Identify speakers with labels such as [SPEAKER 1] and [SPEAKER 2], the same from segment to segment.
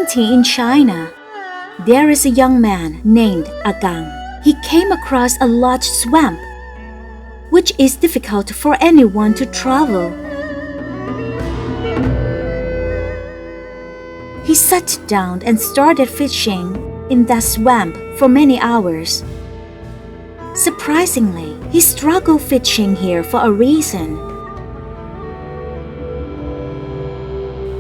[SPEAKER 1] county in China, there is a young man named Agang. He came across a large swamp, which is difficult for anyone to travel. He sat down and started fishing in that swamp for many hours. Surprisingly, he struggled fishing here for a reason.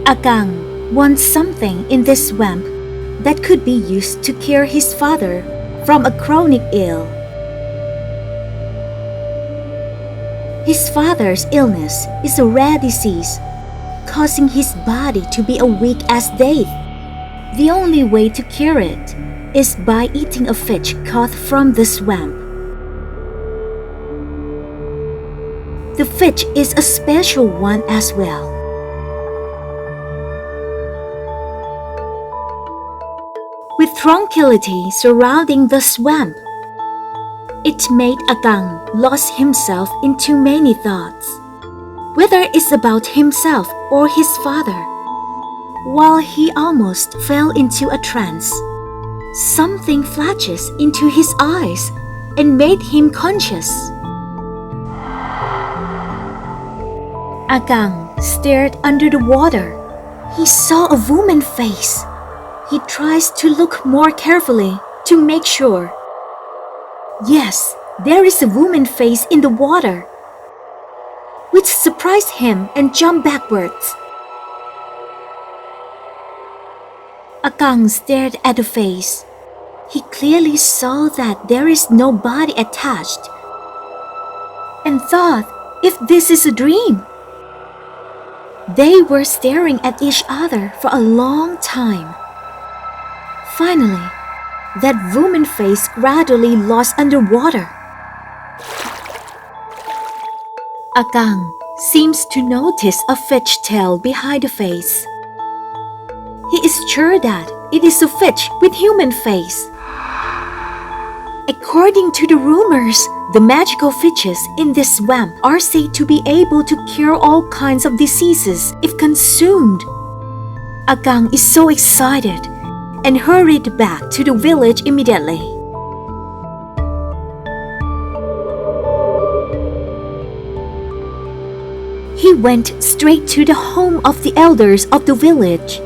[SPEAKER 1] Agang wants something in this swamp that could be used to cure his father from a chronic ill. His father's illness is a rare disease, causing his body to be weak as death. The only way to cure it is by eating a fish caught from the swamp. The fish is a special one as well. With tranquility surrounding the swamp, it made Agang lose himself into many thoughts, whether it's about himself or his father. While he almost fell into a trance, something flashes into his eyes and made him conscious. Agang stared under the water. He saw a woman's face. He tries to look more carefully to make sure. Yes, there is a woman's face in the water, which surprised him and jumped backwards. Agang stared at the face. He clearly saw that there is no body attached, and thought if this is a dream. They were staring at each other for a long time. Finally, that woman's face gradually lost underwater. Agang seems to notice a fish tail behind the face. He is sure that it is a fish with human face. According to the rumors, the magical fishes in this swamp are said to be able to cure all kinds of diseases if consumed. Agang is so excited and hurried back to the village immediately. He went straight to the home of the elders of the village.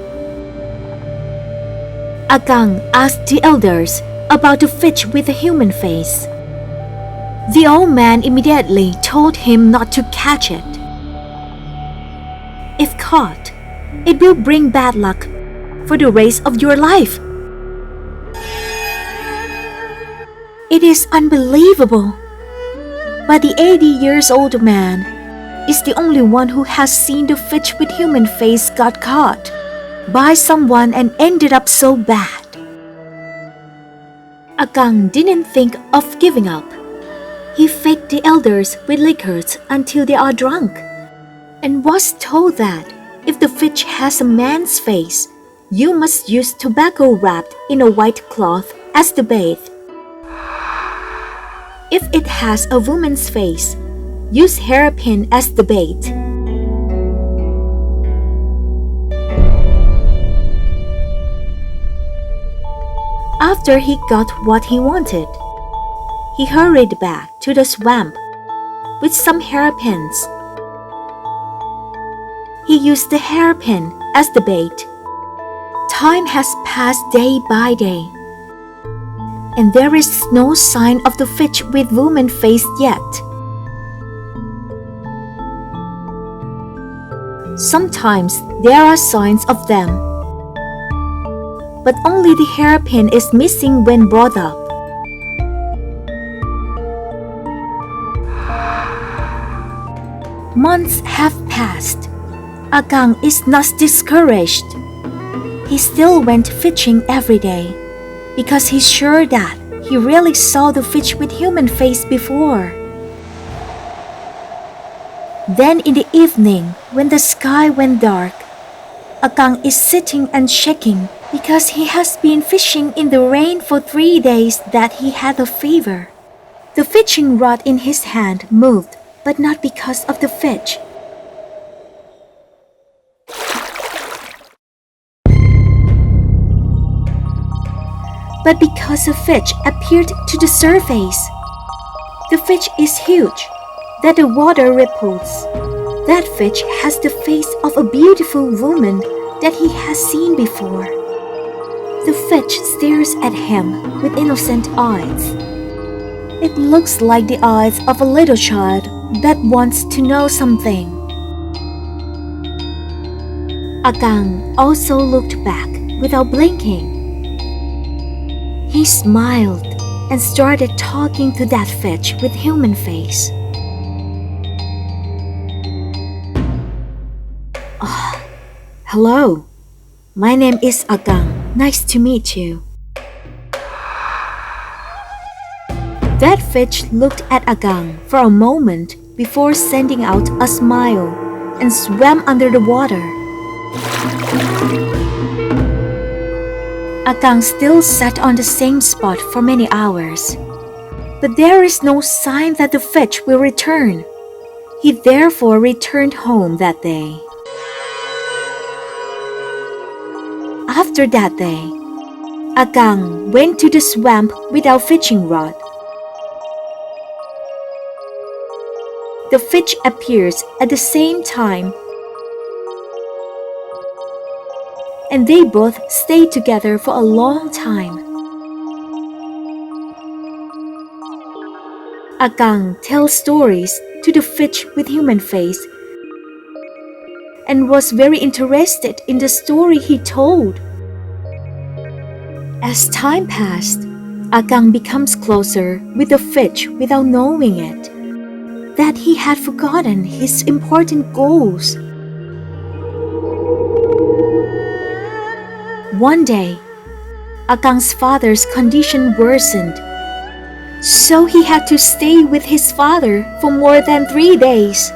[SPEAKER 1] Agang asked the elders about the fish with a human face. The old man immediately told him not to catch it. If caught, it will bring bad luck for the rest of your life. It is unbelievable, but the 80-year-old man is the only one who has seen the fish with human face got caught by someone and ended up so bad. Agang didn't think of giving up. He faked the elders with liquors until they are drunk, and was told that if the fish has a man's face, you must use tobacco wrapped in a white cloth as the bait. If it has a woman's face, use hairpin as the bait. After he got what he wanted, he hurried back to the swamp with some hairpins. He used the hairpin as the bait. Time has passed day by day, and there is no sign of the fish with woman's face yet. Sometimes there are signs of them, but only the hairpin is missing when brought up. Months have passed. Agang is not discouraged. He still went fishing every day because he's sure that he really saw the fish with human face before. Then in the evening, when the sky went dark, Agang is sitting and shaking because he has been fishing in the rain for 3 days that he had a fever. The fishing rod in his hand moved, but not because of the fish. but because a fish appeared to the surface. The fish is huge, that the water ripples. That fish has the face of a beautiful woman that he has seen before. The fish stares at him with innocent eyes. It looks like the eyes of a little child that wants to know something. Agang also looked back without blinking. He smiled and started talking to that fish with human face. Hello, my name is Agang. Nice to meet you. That fish looked at Agang for a moment before sending out a smile and swam under the water. Agang still sat on the same spot for many hours, but there is no sign that the fish will return. He therefore returned home that day. After that day, Agang went to the swamp without fishing rod. The fish appears at the same time, and they both stayed together for a long time. Agang tells stories to the fish with human face and was very interested in the story he told. As time passed, Agang becomes closer with the fish without knowing it, that he had forgotten his important goals. One day, Agang's father's condition worsened, so he had to stay with his father for more than 3 days.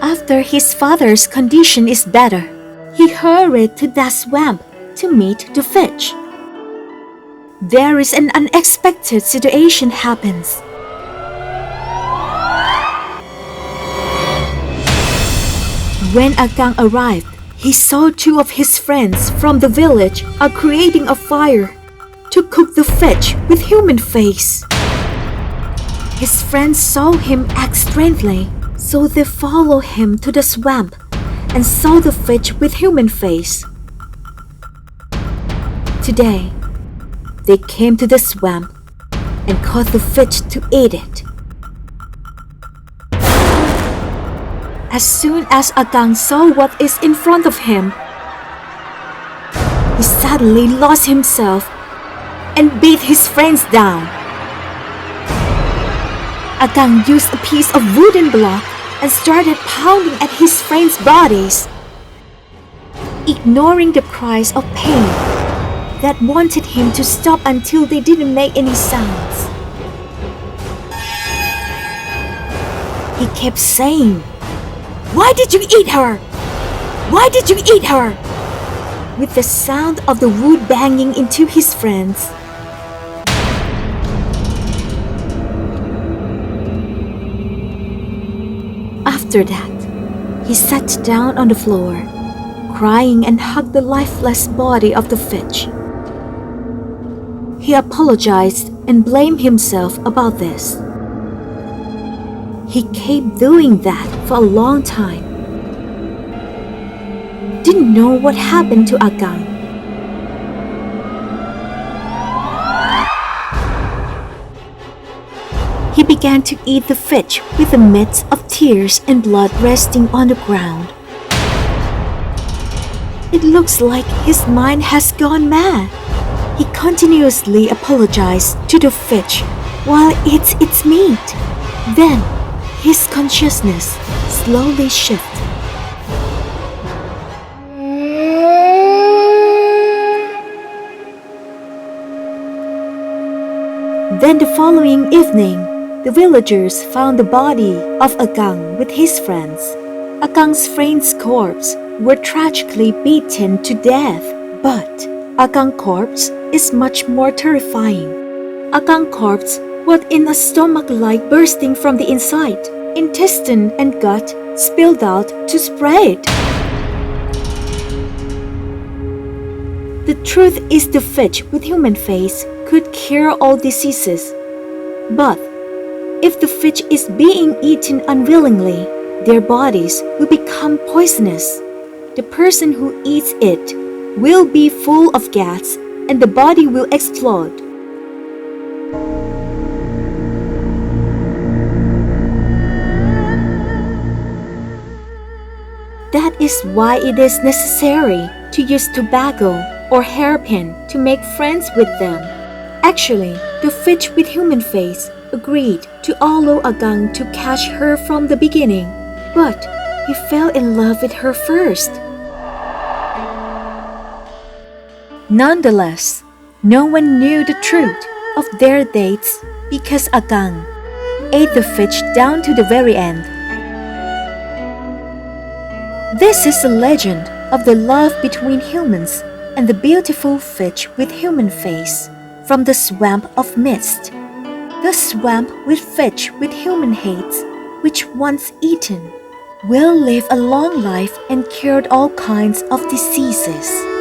[SPEAKER 1] After his father's condition is better, he hurried to that swamp to meet the fish. There is an unexpected situation happens. When Agang arrived, he saw 2 of his friends from the village are creating a fire to cook the fish with human face. His friends saw him act strangely, so they followed him to the swamp and saw the fish with human face. Today, they came to the swamp and caught the fish to eat it. As soon as Agang saw what is in front of him, he suddenly lost himself and beat his friends down. Agang used a piece of wooden block and started pounding at his friends' bodies, ignoring the cries of pain that wanted him to stop until they didn't make any sounds. He kept saying, "Why did you eat her? Why did you eat her?" with the sound of the wood banging into his friends. After that, he sat down on the floor, crying and hugged the lifeless body of the fish. He apologized and blamed himself about this. He kept doing that for a long time. Didn't know what happened to Agang. He began to eat the fish with the midst of tears and blood resting on the ground. It looks like his mind has gone mad. He continuously apologized to the fish while it eats its meat. Then, his consciousness slowly shifted. Then the following evening, the villagers found the body of Agang with his friends. Agang's friend's corpse were tragically beaten to death, but Agang's corpse is much more terrifying. Agang's corpse was in a stomach-like bursting from the inside. Intestine and gut spilled out to spread. The truth is the fish with human face could cure all diseases. But if the fish is being eaten unwillingly, their bodies will become poisonous. The person who eats it will be full of gas and the body will explode. That is why it is necessary to use tobacco or hairpin to make friends with them. Actually, the fish with human face agreed to allow Agang to catch her from the beginning, but he fell in love with her first. Nonetheless, no one knew the truth of their dates because Agang ate the fish down to the very end. This is a legend of the love between humans and the beautiful fish with human face from the swamp of mist. The swamp with fish with human heads, which once eaten, will live a long life and cured all kinds of diseases.